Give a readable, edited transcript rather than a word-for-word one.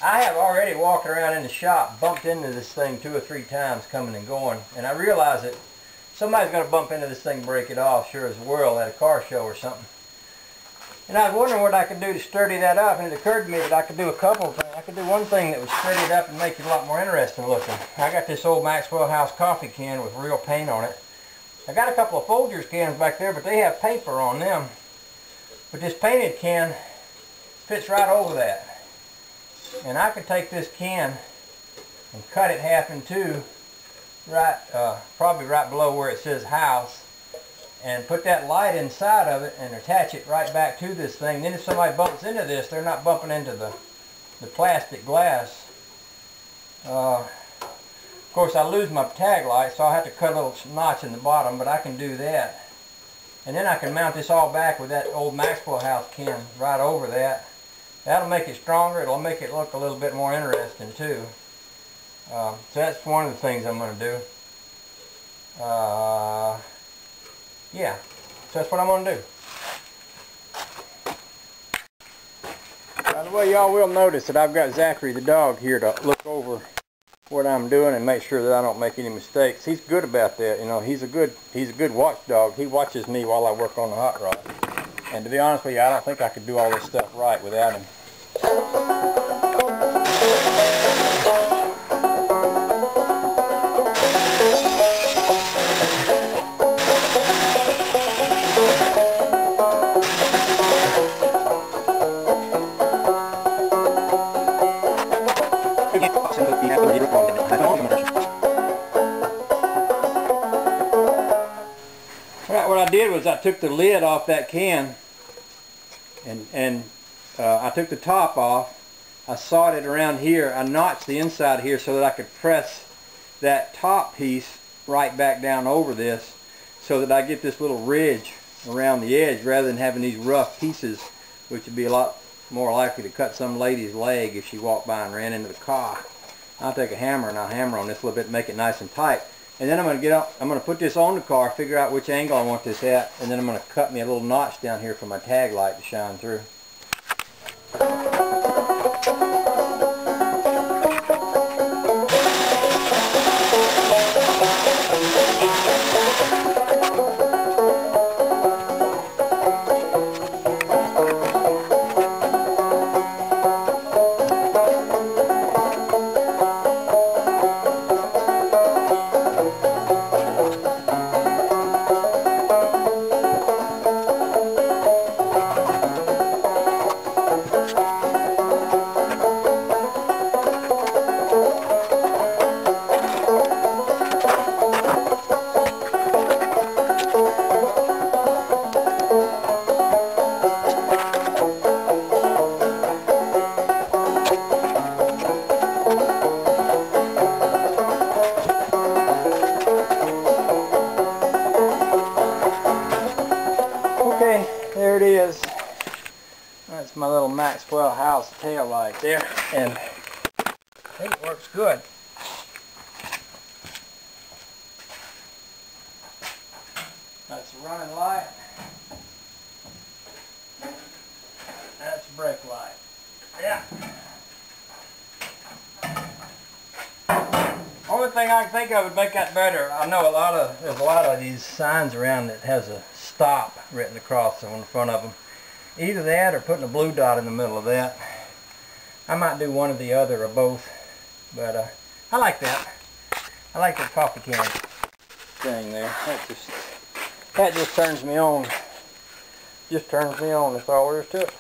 I have already walked around in the shop, bumped into this thing 2 or 3 times coming and going, and I realize that somebody's going to bump into this thing and break it off, sure as the world, at a car show or something. And I was wondering what I could do to sturdy that up, and it occurred to me that I could do a couple of things. I could do one thing that would sturdy it up and make it a lot more interesting looking. I got this old Maxwell House coffee can with real paint on it. I got a couple of Folgers cans back there, but they have paper on them. But this painted can fits right over that. And I could take this can and cut it half in two, probably right below where it says house, and put that light inside of it and attach it right back to this thing. Then if somebody bumps into this, they're not bumping into the plastic glass. Of course, I lose my tag light, so I'll have to cut a little notch in the bottom, but I can do that. And then I can mount this all back with that old Maxwell House can right over that. That'll make it stronger. It'll make it look a little bit more interesting too. So that's one of the things I'm going to do. Yeah, so that's what I'm going to do. By the way, y'all will notice that I've got Zachary the dog here to look over what I'm doing and make sure that I don't make any mistakes. He's good about that, you know. He's a good watchdog. He watches me while I work on the hot rod. And to be honest with you, I don't think I could do all this stuff right without him. What I did was I took the lid off that can and I took the top off. I sawed it around here. I notched the inside here so that I could press that top piece right back down over this so that I get this little ridge around the edge rather than having these rough pieces, which would be a lot more likely to cut some lady's leg if she walked by and ran into the car. I'll take a hammer and I'll hammer on this a little bit and make it nice and tight. And then I'm going to put this on the car, figure out which angle I want this at, and then I'm going to cut me a little notch down here for my tag light to shine through. There it is. That's my little Maxwell House tail light there, and I think it works good. That's a running light. That's a brake light. Yeah. Only thing I can think of would make that better. I know there's a lot of these signs around that has a stop written across on the front of them. Either that or putting a blue dot in the middle of that. I might do one or the other or both, but I like that. I like that coffee can thing there. That just turns me on. Just turns me on. That's all there is to it.